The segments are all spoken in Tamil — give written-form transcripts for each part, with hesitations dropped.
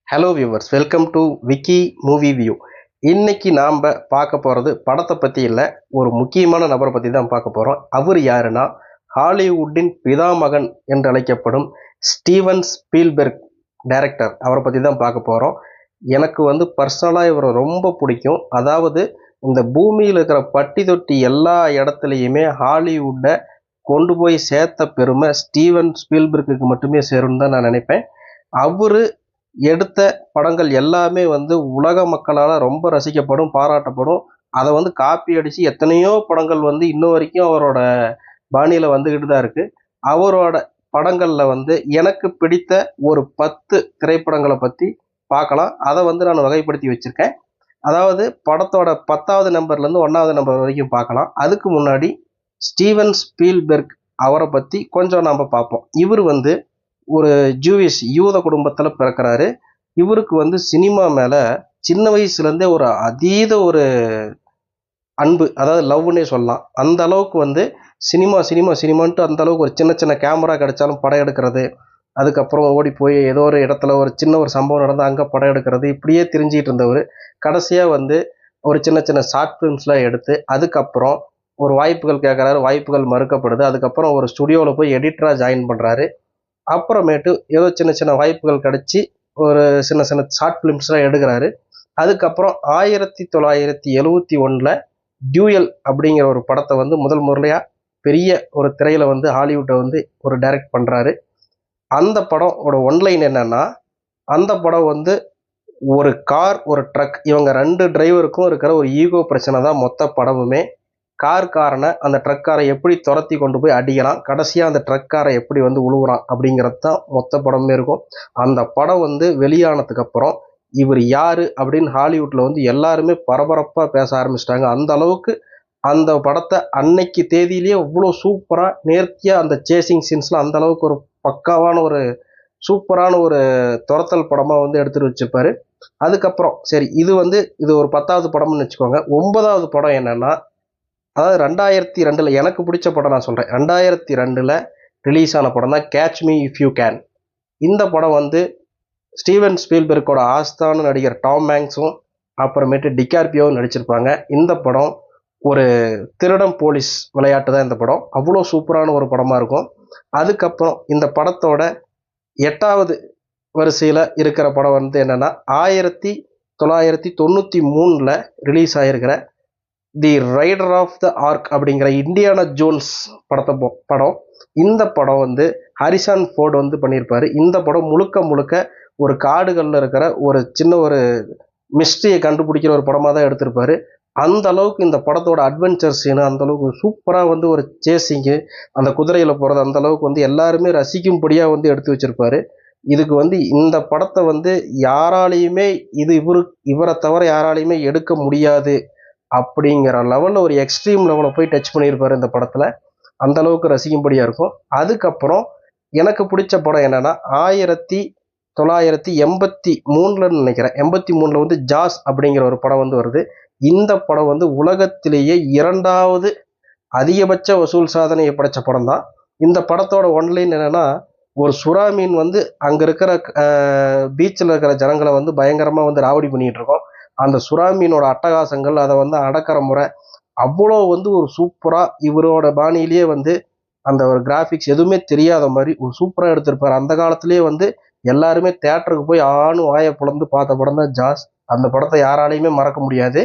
Hello viewers, welcome to Vicky movie view. இன்னைக்கு நாம் பார்க்க போகிறது படத்தை பற்றி இல்லை, ஒரு முக்கியமான நபரை பற்றி தான் பார்க்க போகிறோம். அவர் யாருன்னா, ஹாலிவுட்டின் பிதாமகன் என்று அழைக்கப்படும் ஸ்டீவன் ஸ்பீல்பெர்க் டைரக்டர். அவரை பற்றி தான் பார்க்க போகிறோம். எனக்கு பர்சனலாக இவரை ரொம்ப பிடிக்கும். அதாவது இந்த பூமியில் இருக்கிற பட்டி தொட்டி எல்லா இடத்துலையுமே ஹாலிவுட்டை கொண்டு போய் சேர்த்த பெருமை ஸ்டீவன் ஸ்பீல்பெர்க்கு மட்டுமே சேரும்னு தான் நான் நினைப்பேன். அவர் எடுத்த படங்கள் எல்லாமே உலக மக்களால் ரொம்ப ரசிக்கப்படும், பாராட்டப்படும். அதை காப்பி அடித்து எத்தனையோ படங்கள் இன்ன வரைக்கும் அவரோட பாணியில் வந்துக்கிட்டு தான் இருக்குது. அவரோட படங்களில் எனக்கு பிடித்த ஒரு 10 திரைப்படங்களை பற்றி பார்க்கலாம். அதை நான் வகைப்படுத்தி வச்சுருக்கேன். அதாவது படத்தோட 10வது நம்பர்லேருந்து 1வது நம்பர் வரைக்கும் பார்க்கலாம். அதுக்கு முன்னாடி ஸ்டீவன் ஸ்பீல்பெர்க் அவரை பற்றி கொஞ்சம் நாம் பார்ப்போம். இவர் ஒரு யூத குடும்பத்தில் பிறக்கிறாரு. இவருக்கு சினிமா மேலே சின்ன வயசுலேருந்தே ஒரு அதீத ஒரு அன்பு, அதாவது லவ்னே சொல்லலாம். அந்த அளவுக்கு சினிமான்ட்டு அந்த அளவுக்கு ஒரு சின்ன சின்ன கேமரா கிடைச்சாலும் படம் எடுக்கிறது, அதுக்கப்புறம் ஓடி போய் ஏதோ ஒரு இடத்துல ஒரு சின்ன ஒரு சம்பவம் நடந்தால் அங்கே படம் எடுக்கிறது, இப்படியே திரிஞ்சிட்டு இருந்தவர் கடைசியாக ஒரு சின்ன சின்ன ஷார்ட் ஃபிலிம்ஸ்லாம் எடுத்து அதுக்கப்புறம் ஒரு வாய்ப்புகள் கேட்குறாரு, வாய்ப்புகள் மறுக்கப்படுது. அதுக்கப்புறம் ஒரு ஸ்டுடியோவில் போய் எடிட்டராக ஜாயின் பண்ணுறாரு. அப்புறமேட்டு ஏதோ சின்ன சின்ன வாய்ப்புகள் கிடச்சி ஒரு சின்ன சின்ன ஷார்ட் ஃபிலிம்ஸ்லாம் எடுக்கிறாரு. அதுக்கப்புறம் 1971 டியூயல் அப்படிங்கிற ஒரு படத்தை முதல் முறையாக பெரிய ஒரு திரையில் ஹாலிவுட்டை ஒரு டைரக்ட் பண்ணுறாரு. அந்த படமோட ஒன்லைன் என்னன்னா, அந்த படம் ஒரு கார் ஒரு ட்ரக், இவங்க 2 டிரைவருக்கும் இருக்கிற ஒரு ஈகோ பிரச்சனை தான் மொத்த படமுமே. காரனை அந்த ட்ரக்காரை எப்படி துரத்தி கொண்டு போய் அடிக்கலாம், கடைசியாக அந்த ட்ரக்காரை எப்படி உழுவுறான் அப்படிங்கிறது தான் மொத்த படமே இருக்கும். அந்த படம் வெளியானதுக்கப்புறம் இவர் யார் அப்படின்னு ஹாலிவுட்டில் எல்லாருமே பரபரப்பாக பேச ஆரம்பிச்சிட்டாங்க. அந்த அளவுக்கு அந்த படத்தை அன்னைக்கு தேதியிலேயே இவ்வளோ சூப்பராக நேர்த்தியாக அந்த சேசிங் சீன்ஸ்லாம் அந்த அளவுக்கு ஒரு பக்காவான ஒரு சூப்பரான ஒரு துரத்தல் படமாக எடுத்துகிட்டு வச்சுருப்பாரு. அதுக்கப்புறம் சரி, இது ஒரு 10வது படம்னு வச்சுக்கோங்க. 9வது படம் என்னென்னா, அதாவது 2002 எனக்கு பிடிச்ச படம் நான் சொல்கிறேன். 2002 ரிலீஸ் ஆன படம் தான் catch me if you can. இந்த படம் ஸ்டீவன் ஸ்பீல்பெர்க்கோட ஆஸ்தான நடிகர் டாம் ஹாங்க்ஸும் அப்புறமேட்டு டிகார்பியோவும் நடிச்சிருப்பாங்க. இந்த படம் ஒரு திருடம் போலீஸ் விளையாட்டு தான் இந்த படம். அவ்வளோ சூப்பரான ஒரு படமாக இருக்கும். அதுக்கப்புறம் இந்த படத்தோட 8வது வரிசையில் இருக்கிற படம் என்னென்னா, 1993 ரிலீஸ் ஆகிருக்கிற the rider of the ark அப்படிங்கிற இண்டியானா ஜோன்ஸ் படம். இந்த படம் ஹாரிசன் ஃபோர்டு பண்ணியிருப்பார். இந்த படம் முழுக்க முழுக்க ஒரு காடுகளில் இருக்கிற ஒரு சின்ன ஒரு மிஸ்ட்ரியை கண்டுபிடிக்கிற ஒரு படமாக தான் எடுத்திருப்பார். அந்த அளவுக்கு இந்த படத்தோட அட்வென்ச்சர் சீனு அந்த அளவுக்கு சூப்பராக ஒரு சேசிங்கு, அந்த குதிரையில் போகிறது அந்த அளவுக்கு எல்லாருமே ரசிக்கும்படியாக எடுத்து வச்சுருப்பார். இதுக்கு இந்த படத்தை யாராலையுமே இவரை தவிர யாராலையுமே எடுக்க முடியாது அப்படிங்கிற லெவலில் ஒரு எக்ஸ்ட்ரீம் லெவலில் போய் டச் பண்ணியிருப்பார் இந்த படத்தில். அந்த அளவுக்கு ரசிக்கும்படியாக இருக்கும். அதுக்கப்புறம் எனக்கு பிடிச்ச படம் என்னென்னா, 1983 நினைக்கிறேன், 83 ஜாஸ் அப்படிங்கிற ஒரு படம் வருது. இந்த படம் உலகத்திலேயே 2வது அதிகபட்ச வசூல் சாதனையை படைச்ச படம் தான். இந்த படத்தோட ஒன்லைன் என்னென்னா, ஒரு சுறா மீன் அங்கே இருக்கிற பீச்சில் இருக்கிற ஜனங்களை பயங்கரமாக ராவடி பண்ணிகிட்டு இருக்கோம். அந்த சுறா மீனோட அட்டகாசங்கள், அதை அடக்கிற முறை அவ்வளோ ஒரு சூப்பராக இவரோட பாணியிலேயே அந்த ஒரு கிராஃபிக்ஸ் எதுவுமே தெரியாத மாதிரி ஒரு சூப்பராக எடுத்திருப்பார். அந்த காலத்திலேயே எல்லாருமே தேட்டருக்கு போய் ஆணும் வாயை புலந்து பார்த்த படம் தான் ஜாஸ். அந்த படத்தை யாராலையுமே மறக்க முடியாது.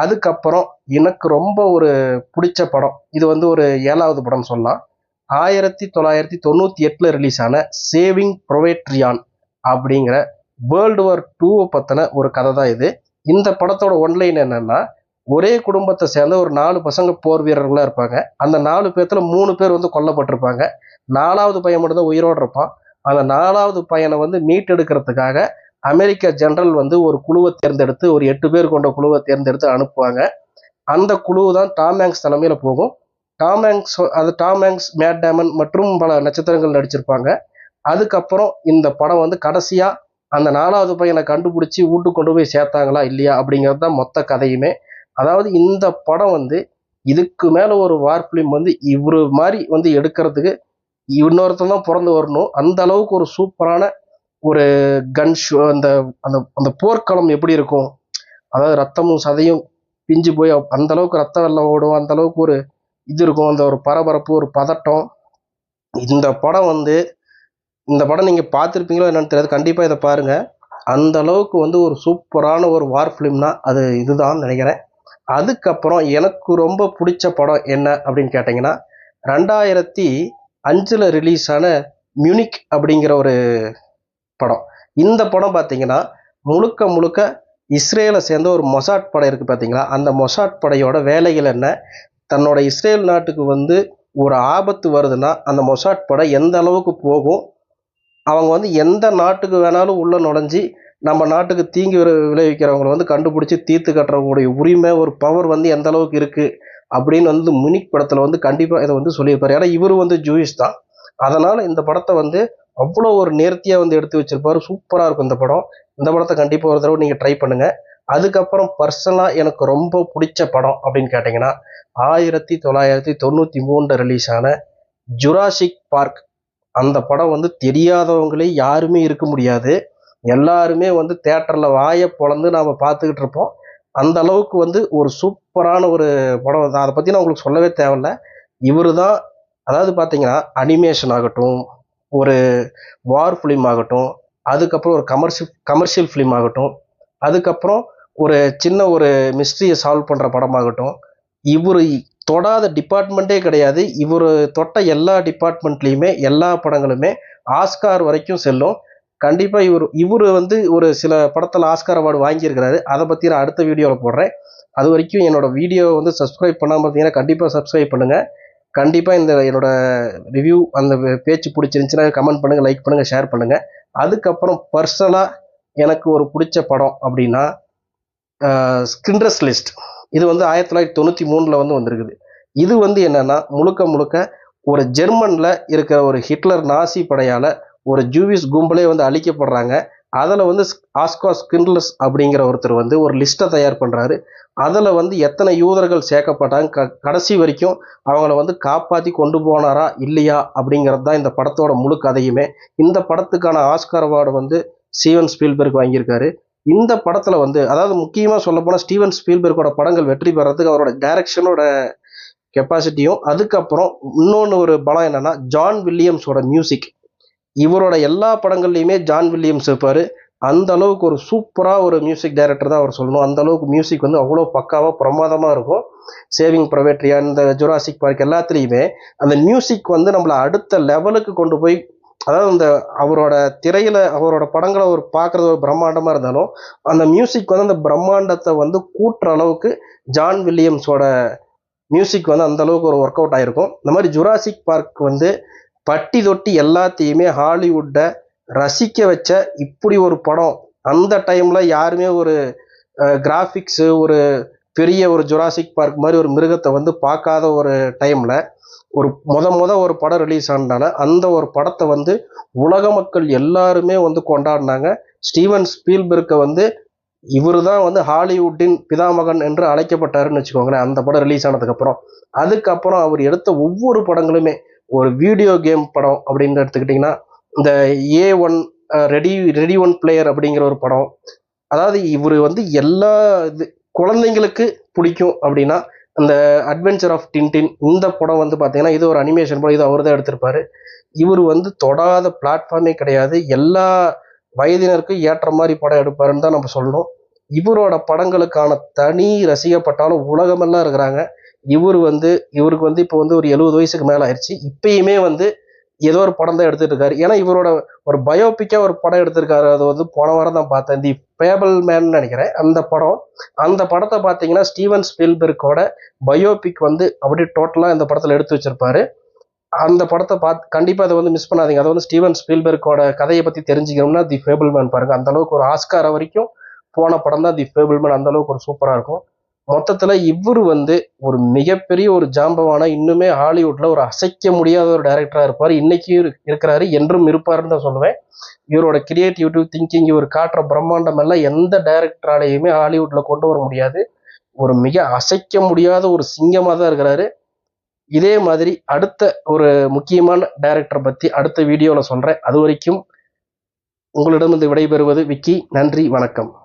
அதுக்கப்புறம் எனக்கு ரொம்ப ஒரு பிடிச்ச படம், இது ஒரு 7வது படம் சொல்லலாம். 1998 ரிலீஸ் ஆன சேவிங் ப்ரைவேட் ரியான் அப்படிங்கிற வேர்ல்டு வார் 2 பற்றின ஒரு கதை தான் இது. இந்த படத்தோட ஒன்லைன் என்னன்னா, ஒரே குடும்பத்தை சேர்ந்த ஒரு 4 பசங்க போர் வீரர்களாக இருப்பாங்க. அந்த 4 பேர்த்துல 3 பேர் கொல்லப்பட்டிருப்பாங்க. 4வது பையன் மட்டும் தான் உயிரோடு இருப்பான். அந்த 4வது பையனை மீட்டெடுக்கிறதுக்காக அமெரிக்க ஜெனரல் ஒரு குழுவை தேர்ந்தெடுத்து, ஒரு 8 பேர் கொண்ட குழுவை தேர்ந்தெடுத்து அனுப்புவாங்க. அந்த குழு தான் டாம் ஹாங்க்ஸ் தலைமையில் போகும். டாம் ஹாங்க்ஸ், மேட் டேமன் மற்றும் பல நட்சத்திரங்கள் நடிச்சிருப்பாங்க. அதுக்கப்புறம் இந்த படம் கடைசியாக அந்த 4வது பையனை கண்டுபிடிச்சி வீட்டுக்கு கொண்டு போய் சேர்த்தாங்களா இல்லையா அப்படிங்கிறது தான் மொத்த கதையுமே. அதாவது இந்த படம் இதுக்கு மேலே ஒரு வார் ஃபிலிம் இவரு மாதிரி எடுக்கிறதுக்கு இன்னொருத்தன் தான் பிறந்து வரணும். அந்த அளவுக்கு ஒரு சூப்பரான ஒரு கன் ஷோ, அந்த அந்த அந்த போர்க்களம் எப்படி இருக்கும், அதாவது ரத்தமும் சதையும் பிஞ்சு போய் அந்த அளவுக்கு ரத்த வெள்ளம் ஓடும், அந்த அளவுக்கு ஒரு இது இருக்கும், அந்த ஒரு பரபரப்பு, ஒரு பதட்டம். இந்த படம் வந்து இந்த படம் நீங்க பார்த்துருப்பீங்களோ என்னன்னு தெரியாது, கண்டிப்பா இதை பாருங்க. அந்த அளவுக்கு வந்து ஒரு சூப்பரான ஒரு வார் ஃபிலிம்னா அது இதுதான் நினைக்கிறேன். அதுக்கப்புறம் எனக்கு ரொம்ப பிடிச்ச படம் என்ன அப்படின்னு கேட்டிங்கன்னா, 2005 ரிலீஸ் ஆன மியூனிக் அப்படிங்கிற ஒரு படம். இந்த படம் பார்த்தீங்கன்னா முழுக்க முழுக்க இஸ்ரேலை சேர்ந்த ஒரு மொசாட் படம் இருக்குது பார்த்தீங்களா, அந்த மொசாட் படையோட வேலைகள் என்ன, தன்னோட இஸ்ரேல் நாட்டுக்கு வந்து ஒரு ஆபத்து வருதுன்னா அந்த மொசாட் படை எந்த அளவுக்கு போகும், அவங்க வந்து எந்த நாட்டுக்கு வேணாலும் உள்ள நுழைஞ்சி நம்ம நாட்டுக்கு தீங்கு விளைவிக்கிறவங்களை வந்து கண்டுபிடிச்சி தீர்த்து கட்டுறவங்களுடைய உரிமை, ஒரு பவர் வந்து எந்த அளவுக்கு இருக்கு அப்படின்னு வந்து மினிக் படத்துல வந்து கண்டிப்பா இதை வந்து சொல்லியிருப்பாரு. ஏன்னா இவரு வந்து ஜூயிஷ் தான், அதனால இந்த படத்தை வந்து அவ்வளோ ஒரு நேர்த்தியா வந்து எடுத்து வச்சிருப்பாரு. சூப்பரா இருக்கும் இந்த படம். இந்த படத்தை கண்டிப்பா ஒரு தடவை நீங்க ட்ரை பண்ணுங்க. அதுக்கப்புறம் பர்சனலா எனக்கு ரொம்ப பிடிச்ச படம் அப்படின்னு கேட்டீங்கன்னா, 1993 ரிலீஸ் ஆன ஜுராசிக் பார்க். அந்த படம் வந்து தெரியாதவங்களே யாருமே இருக்க முடியாது. எல்லாருமே வந்து தியேட்டர்ல வாயை பொளந்து நாம பார்த்துக்கிட்டு இருப்போம். அந்த அளவுக்கு வந்து ஒரு சூப்பரான ஒரு படம். அதை பத்தி நான் உங்களுக்கு சொல்லவே தேவையில்ல. இவரு தான், அதாவது பார்த்தீங்கன்னா அனிமேஷன் ஆகட்டும், ஒரு வார் ஃபிலிம் ஆகட்டும், அதுக்கப்புறம் ஒரு கமர்ஷியல் ஃபிலிம் ஆகட்டும், அதுக்கப்புறம் ஒரு சின்ன ஒரு மிஸ்ட்ரியை சால்வ் பண்ணுற படமாகட்டும், இவர் தொடாத டிபார்ட்மெண்ட்டே கிடையாது. இவர் தொட்ட எல்லா டிபார்ட்மெண்ட்லேயுமே எல்லா படங்களுமே ஆஸ்கார் வரைக்கும் செல்லும். கண்டிப்பாக இவர் வந்து ஒரு சில படத்தில் ஆஸ்கார் அவார்டு வாங்கியிருக்கிறாரு. அதை பற்றி நான் அடுத்த வீடியோவில் போடுறேன். அது வரைக்கும் என்னோட வீடியோ வந்து சப்ஸ்கிரைப் பண்ணாமல் பார்த்தீங்கன்னா கண்டிப்பாக சப்ஸ்கிரைப் பண்ணுங்கள். கண்டிப்பாக இந்த என்னோட ரிவ்யூ அந்த பேச்சு பிடிச்சிருந்துச்சுன்னா கமெண்ட் பண்ணுங்கள், லைக் பண்ணுங்கள், ஷேர் பண்ணுங்கள். அதுக்கப்புறம் பர்சனலாக எனக்கு ஒரு பிடிச்ச படம் அப்படின்னா ஸ்கிண்டர்ஸ் லிஸ்ட். இது வந்து 1993 வந்து வந்திருக்குது. இது வந்து என்னன்னா முழுக்க முழுக்க ஒரு ஜெர்மனில் இருக்கிற ஒரு ஹிட்லர் நாசி படையால் ஒரு ஜூவிஷ் கும்பலே வந்து அழிக்கப்படுறாங்க. அதில் வந்து ஆஸ்கா ஸ்கிண்டர்ஸ் அப்படிங்கிற ஒருத்தர் வந்து ஒரு லிஸ்ட்டை தயார் பண்ணுறாரு. அதில் வந்து எத்தனை யூதர்கள் சேர்க்கப்பட்டாங்க, கடைசி வரைக்கும் அவங்கள வந்து காப்பாற்றி கொண்டு போனாரா இல்லையா அப்படிங்கிறது தான் இந்த படத்தோட முழு கதையுமே. இந்த படத்துக்கான ஆஸ்கார் அவார்டு வந்து ஸ்டீவன் ஸ்பீல்பர்க் வாங்கியிருக்காரு. இந்த படத்துல வந்து, அதாவது முக்கியமா சொல்ல போனா ஸ்டீவன் ஸ்பீல்பர்க்கோட படங்கள் வெற்றி பெறதுக்கு அவரோட டைரக்ஷனோட கெப்பாசிட்டியும், அதுக்கப்புறம் இன்னொன்று ஒரு பலம் என்னன்னா ஜான் வில்லியம்ஸோட மியூசிக். இவரோட எல்லா படங்கள்லையுமே ஜான் வில்லியம்ஸ் இருப்பாரு. அந்த அளவுக்கு ஒரு சூப்பரா ஒரு மியூசிக் டைரக்டர் தான் அவர் சொல்லணும். அந்த அளவுக்கு மியூசிக் வந்து அவ்வளோ பக்காவா பிரமாதமா இருக்கும். சேவிங் பிரைவேட் ரியான், இந்த ஜுராசிக் பார்க் எல்லாத்துலேயுமே அந்த மியூசிக் வந்து நம்மளை அடுத்த லெவலுக்கு கொண்டு போய், அதாவது இந்த அவரோட திரையில அவரோட படங்களை ஒரு பார்க்கறது ஒரு பிரம்மாண்டமா இருந்தாலும் அந்த மியூசிக் வந்து அந்த பிரம்மாண்டத்தை வந்து கூட்டுற அளவுக்கு ஜான் வில்லியம்ஸோட மியூசிக் வந்து அந்த அளவுக்கு ஒரு ஒர்க் அவுட் ஆயிருக்கும். இந்த மாதிரி ஜுராசிக் பார்க் வந்து பட்டி தொட்டி எல்லாத்தையுமே ஹாலிவுட்டை ரசிக்க வச்ச இப்படி ஒரு படம். அந்த டைம்ல யாருமே ஒரு கிராஃபிக்ஸு, ஒரு பெரிய ஒரு ஜுராசிக் பார்க் மாதிரி ஒரு மிருகத்தை வந்து பார்க்காத ஒரு டைம்ல ஒரு முத ஒரு படம் ரிலீஸ் ஆனால அந்த ஒரு படத்தை வந்து உலக மக்கள் எல்லாருமே வந்து கொண்டாடினாங்க. ஸ்டீவன் ஸ்பீல்பர்க்கை வந்து இவரு தான் வந்து ஹாலிவுட்டின் பிதாமகன் என்று அழைக்கப்பட்டாருன்னு வச்சுக்கோங்களேன். அந்த படம் ரிலீஸ் ஆனதுக்கப்புறம் அதுக்கப்புறம் அவர் எடுத்த ஒவ்வொரு படங்களுமே ஒரு வீடியோ கேம் படம் அப்படின்னு எடுத்துக்கிட்டிங்கன்னா, இந்த A1 ரெடி ஒன் பிளேயர் அப்படிங்கிற ஒரு படம். அதாவது இவர் வந்து எல்லா இது குழந்தைங்களுக்கு பிடிக்கும் அப்படின்னா அந்த அட்வென்ச்சர் ஆஃப் டின்டின் இந்த படம் வந்து பார்த்தீங்கன்னா இது ஒரு அனிமேஷன் படம். இது அவர் தான் எடுத்திருப்பாரு. இவர் வந்து தொடாத பிளாட்ஃபார்மே கிடையாது. எல்லா வயதினருக்கும் ஏற்ற மாதிரி படம் எடுப்பாருன்னு தான் நம்ம சொல்லணும். இவரோட படங்களுக்கான தனி ரசிகப்பட்டாலும் உலகமெல்லாம் இருக்கிறாங்க. இவருக்கு வந்து இப்போ வந்து ஒரு 70 வயசுக்கு மேலே ஆயிடுச்சு. இப்பயுமே வந்து ஏதோ ஒரு படம் தான் எடுத்துட்டு இருக்காரு. ஏன்னா இவரோட ஒரு பயோபிக்கா ஒரு படம் எடுத்திருக்காரு. அது வந்து போன வாரம் தான் பார்த்தேன், தி பேபிள் மேன் நினைக்கிறேன் அந்த படம். அந்த படத்தை பார்த்தீங்கன்னா ஸ்டீவன் ஸ்பீல்பர்க்கோட பயோபிக் வந்து அப்படியே டோட்டலாக இந்த படத்தில் எடுத்து வச்சிருப்பாரு. அந்த படத்தை பார்த்து கண்டிப்பாக அதை வந்து மிஸ் பண்ணாதீங்க. அதை வந்து ஸ்டீவன் ஸ்பீல்பர்க்கோட கதையை பற்றி தெரிஞ்சுக்கணும்னா தி ஃபேபிள் மேன் பாருங்க. அந்த அளவுக்கு ஒரு ஆஸ்கார் வரைக்கும் போன படம் தான் தி ஃபேபிள் மேன். அந்த அளவுக்கு ஒரு சூப்பராக இருக்கும். மொத்தத்தில் இவர் வந்து ஒரு மிகப்பெரிய ஒரு ஜாம்பவானா, இன்னுமே ஹாலிவுட்ல ஒரு அசைக்க முடியாத ஒரு டைரக்டரா இருப்பார். இன்னைக்கு இருக்கிறாரு, என்றும் இருப்பாருன்னு தான் சொல்லுவேன். இவரோட கிரியேட்டிவிட்டி திங்கிங், இவர் காட்டுற பிரம்மாண்டம் எல்லாம் எந்த டைரக்டராலையுமே ஹாலிவுட்ல கொண்டு வர முடியாது. ஒரு மிக அசைக்க முடியாத ஒரு சிங்கமா தான் இருக்கிறாரு. இதே மாதிரி அடுத்த ஒரு முக்கியமான டைரக்டரை பத்தி அடுத்த வீடியோல சொல்றேன். அது வரைக்கும் உங்களிடமிருந்து விடைபெறுவது விக்கி. நன்றி, வணக்கம்.